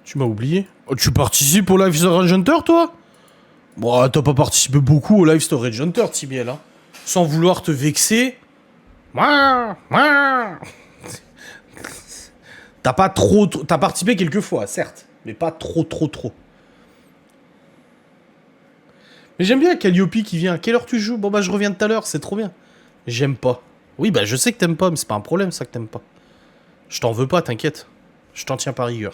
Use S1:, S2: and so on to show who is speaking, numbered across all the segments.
S1: Tu m'as oublié. Oh, tu participes au Live Storage Hunter, toi? Bon, t'as pas participé beaucoup au Live Storage Hunter, Tibiel, hein. Sans vouloir te vexer. T'as pas trop... T'as participé quelques fois, certes. Mais pas trop. Mais j'aime bien Calliope qui vient. À quelle heure tu joues? Bon bah je reviens tout à l'heure, c'est trop bien. J'aime pas. Oui bah je sais que t'aimes pas, mais c'est pas un problème ça que t'aimes pas. Je t'en veux pas, t'inquiète. Je t'en tiens par rigueur.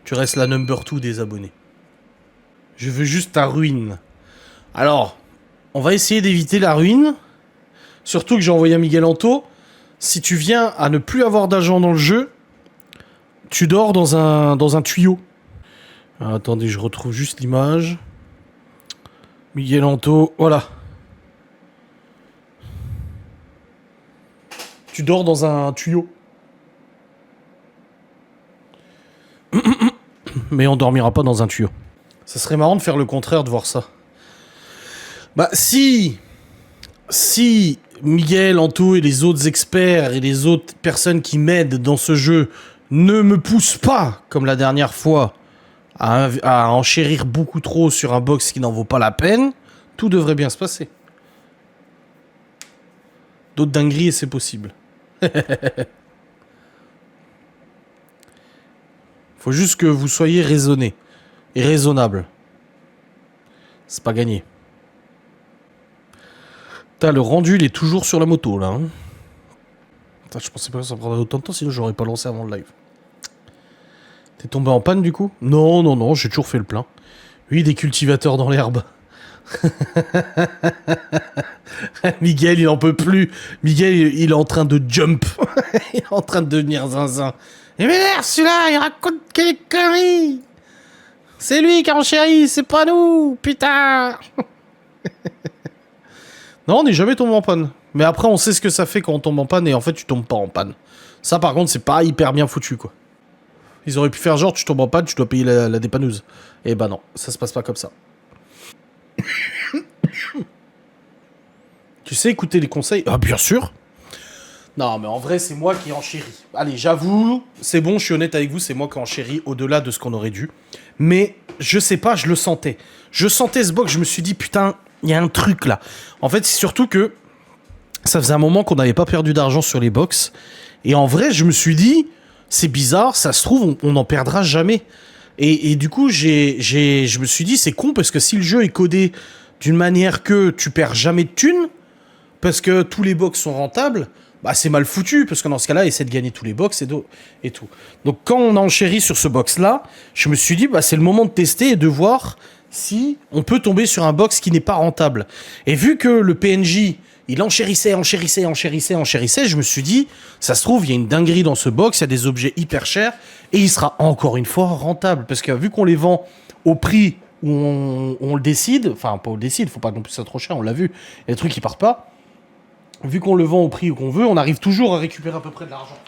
S1: Tu restes la number 2 des abonnés. Je veux juste ta ruine. Alors, on va essayer d'éviter la ruine. Surtout que j'ai envoyé à Miguel Anto. Si tu viens à ne plus avoir d'argent dans le jeu, tu dors dans un tuyau. Alors, attendez, je retrouve juste l'image. Miguel Anto, voilà. Tu dors dans un tuyau. Mais on dormira pas dans un tuyau. Ça serait marrant de faire le contraire, de voir ça. Bah si Miguel, Anto et les autres experts et les autres personnes qui m'aident dans ce jeu ne me poussent pas, comme la dernière fois, à enchérir beaucoup trop sur un box qui n'en vaut pas la peine, tout devrait bien se passer. D'autres dingueries et c'est possible. Faut juste que vous soyez raisonné et raisonnable. C'est pas gagné. Putain, le rendu, il est toujours sur la moto, là. Hein. Putain, je pensais pas que ça prendrait autant de temps, sinon j'aurais pas lancé avant le live. T'es tombé en panne, du coup? Non, j'ai toujours fait le plein. Oui, des cultivateurs dans l'herbe. Miguel, il en peut plus. Miguel, il est en train de jump. Il est en train de devenir zinzin. Et merde, celui-là, il raconte quelle connerie. C'est lui qui a enchéri, c'est pas nous, putain. Non, on n'est jamais tombé en panne. Mais après, on sait ce que ça fait quand on tombe en panne et en fait, tu tombes pas en panne. Ça, par contre, c'est pas hyper bien foutu, quoi. Ils auraient pu faire genre, tu tombes en panne, tu dois payer la dépanneuse. Et bah non, ça se passe pas comme ça. Tu sais écouter les conseils? Ah, bien sûr. Non, mais en vrai, c'est moi qui enchéris. Allez, j'avoue, c'est bon, je suis honnête avec vous, c'est moi qui enchéris au-delà de ce qu'on aurait dû. Mais, je sais pas, je le sentais. Je sentais ce box, je me suis dit, putain, il y a un truc là. En fait, c'est surtout que ça faisait un moment qu'on n'avait pas perdu d'argent sur les box. Et en vrai, je me suis dit, c'est bizarre, ça se trouve, on n'en perdra jamais. Et du coup, je me suis dit, c'est con, parce que si le jeu est codé d'une manière que tu perds jamais de thunes, parce que tous les box sont rentables, bah c'est mal foutu, parce que dans ce cas-là, essaie de gagner tous les box et tout. Donc quand on a enchéri sur ce box-là, je me suis dit, bah c'est le moment de tester et de voir si on peut tomber sur un box qui n'est pas rentable. Et vu que le PNJ, il enchérissait, je me suis dit, ça se trouve, il y a une dinguerie dans ce box, il y a des objets hyper chers, et il sera encore une fois rentable. Parce que vu qu'on les vend au prix où on le décide, enfin pas on le décide, faut pas non plus ça trop cher, on l'a vu, il y a des trucs qui partent pas. Vu qu'on le vend au prix qu'on veut, on arrive toujours à récupérer à peu près de l'argent.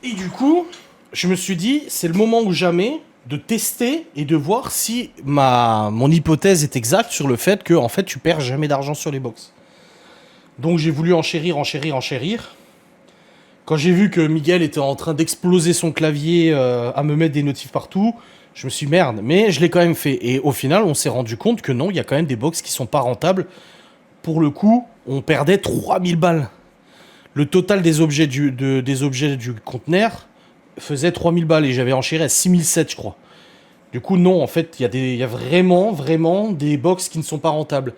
S1: Et du coup, je me suis dit, c'est le moment ou jamais de tester et de voir si mon hypothèse est exacte sur le fait que en fait, tu perds jamais d'argent sur les box. Donc j'ai voulu enchérir. Quand j'ai vu que Miguel était en train d'exploser son clavier à me mettre des notifs partout, je me suis dit, merde, mais je l'ai quand même fait. Et au final, on s'est rendu compte que non, il y a quand même des box qui sont pas rentables. Pour le coup, on perdait 3000 balles. Le total des objets du conteneur faisait 3000 balles et j'avais enchéré à 6007, je crois. Du coup, non, en fait, il y a vraiment des box qui ne sont pas rentables.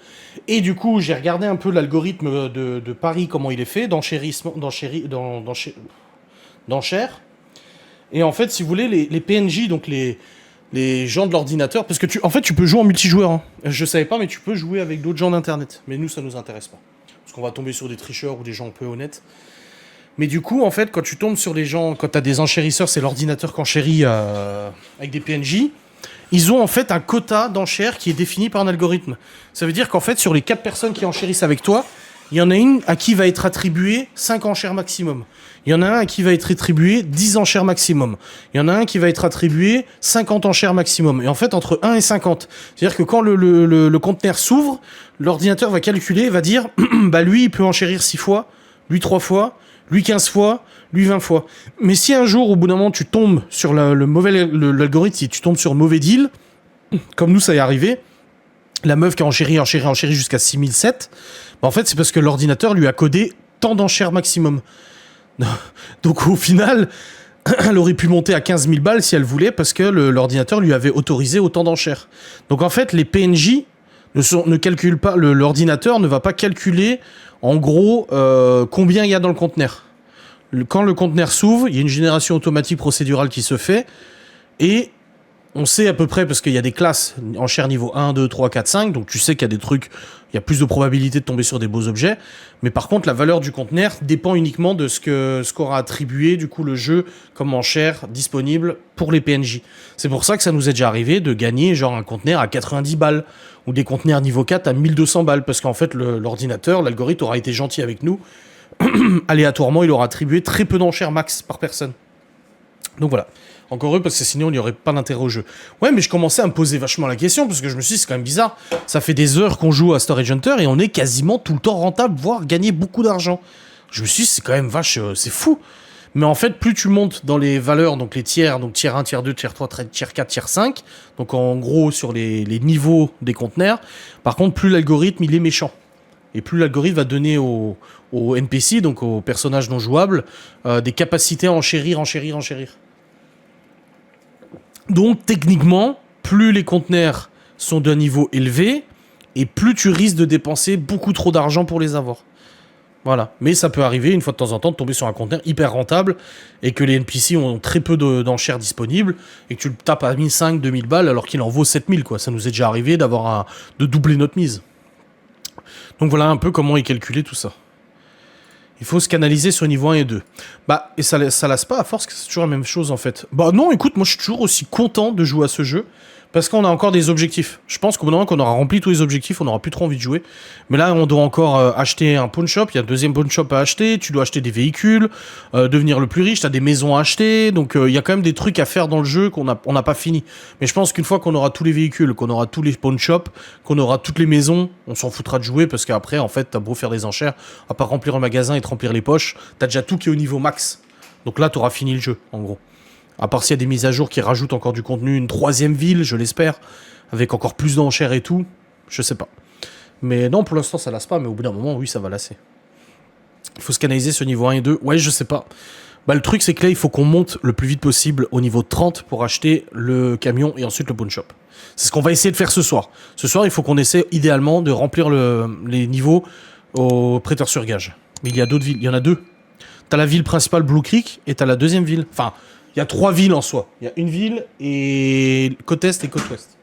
S1: Et du coup, j'ai regardé un peu l'algorithme de Paris, comment il est fait, d'enchères. Et en fait, si vous voulez, les PNJ, donc les gens de l'ordinateur, parce que en fait, tu peux jouer en multijoueur. Hein. Je savais pas, mais tu peux jouer avec d'autres gens d'internet. Mais nous, ça nous intéresse pas. Parce qu'on va tomber sur des tricheurs ou des gens un peu honnêtes. Mais du coup, en fait, quand tu tombes sur les gens, quand t'as des enchérisseurs, c'est l'ordinateur qui enchérit avec des PNJ, ils ont en fait un quota d'enchères qui est défini par un algorithme. Ça veut dire qu'en fait, sur les 4 personnes qui enchérissent avec toi, il y en a une à qui va être attribué 5 enchères maximum. Il y en a un à qui va être attribué 10 enchères maximum. Il y en a un qui va être attribué 50 enchères maximum. Et en fait, entre 1 et 50. C'est-à-dire que quand le conteneur s'ouvre, l'ordinateur va calculer et va dire, bah lui, il peut enchérir 6 fois, lui 3 fois, lui 15 fois, lui 20 fois. Mais si un jour, au bout d'un moment, tu tombes sur l'algorithme, si tu tombes sur un mauvais deal, comme nous, ça est arrivé, la meuf qui a enchéri jusqu'à 6007, bah en fait, c'est parce que l'ordinateur lui a codé tant d'enchères maximum. Donc au final, elle aurait pu monter à 15 000 balles si elle voulait, parce que l'ordinateur lui avait autorisé autant d'enchères. Donc en fait, les PNJ ne calculent pas, l'ordinateur ne va pas calculer, en gros, combien il y a dans le conteneur. Quand le conteneur s'ouvre, il y a une génération automatique procédurale qui se fait, et on sait à peu près, parce qu'il y a des classes enchères niveau 1, 2, 3, 4, 5, donc tu sais qu'il y a des trucs, il y a plus de probabilité de tomber sur des beaux objets, mais par contre la valeur du conteneur dépend uniquement de ce qu'aura attribué du coup le jeu comme enchère disponible pour les PNJ. C'est pour ça que ça nous est déjà arrivé de gagner genre un conteneur à 90 balles, ou des conteneurs niveau 4 à 1200 balles, parce qu'en fait l'ordinateur, l'algorithme aura été gentil avec nous, aléatoirement il aura attribué très peu d'enchères max par personne. Donc voilà. Encore heureux, parce que sinon il n'y aurait pas d'intérêt au jeu. Ouais, mais je commençais à me poser vachement la question, parce que je me suis dit, c'est quand même bizarre. Ça fait des heures qu'on joue à Storage Hunter et on est quasiment tout le temps rentable, voire gagner beaucoup d'argent. Je me suis dit, c'est quand même c'est fou. Mais en fait, plus tu montes dans les valeurs, donc les tiers, donc tiers 1, tiers 2, tiers 3, tiers 4, tiers 5, donc en gros sur les niveaux des conteneurs, par contre, plus l'algorithme il est méchant. Et plus l'algorithme va donner aux NPC, donc aux personnages non jouables, des capacités à enchérir. Donc, techniquement, plus les conteneurs sont d'un niveau élevé, et plus tu risques de dépenser beaucoup trop d'argent pour les avoir. Voilà. Mais ça peut arriver, une fois de temps en temps, de tomber sur un conteneur hyper rentable, et que les NPC ont très peu d'enchères disponibles, et que tu le tapes à 1500, 2000 balles, alors qu'il en vaut 7000, quoi. Ça nous est déjà arrivé de doubler notre mise. Donc voilà un peu comment est calculé tout ça. Il faut se canaliser sur niveau 1 et 2. Bah, et ça lasse pas à force que c'est toujours la même chose en fait. Bah non, écoute, moi je suis toujours aussi content de jouer à ce jeu, parce qu'on a encore des objectifs. Je pense qu'au bout d'un moment qu'on aura rempli tous les objectifs, on n'aura plus trop envie de jouer. Mais là, on doit encore acheter un pawn shop, il y a un deuxième pawn shop à acheter, tu dois acheter des véhicules, devenir le plus riche, t'as des maisons à acheter, donc il y a quand même des trucs à faire dans le jeu qu'on n'a pas fini. Mais je pense qu'une fois qu'on aura tous les véhicules, qu'on aura tous les pawn shops, qu'on aura toutes les maisons, on s'en foutra de jouer, parce qu'après, en fait, t'as beau faire des enchères, à part remplir un magasin et te remplir les poches, t'as déjà tout qui est au niveau max. Donc là, t'auras fini le jeu, en gros. À part s'il y a des mises à jour qui rajoutent encore du contenu, une troisième ville, je l'espère, avec encore plus d'enchères et tout, je sais pas. Mais non, pour l'instant, ça lasse pas, mais au bout d'un moment, oui, ça va lasser. Il faut se canaliser sur niveau 1 et 2. Ouais, je sais pas. Bah, le truc, c'est que là, il faut qu'on monte le plus vite possible au niveau 30 pour acheter le camion et ensuite le pawn shop. C'est ce qu'on va essayer de faire ce soir. Ce soir, il faut qu'on essaie idéalement de remplir les niveaux au prêteur sur gage. Mais il y a d'autres villes, il y en a deux. T'as la ville principale Blue Creek et t'as la deuxième ville. Enfin, il y a 3 villes en soi. Il y a une ville et côte est et côte ouest.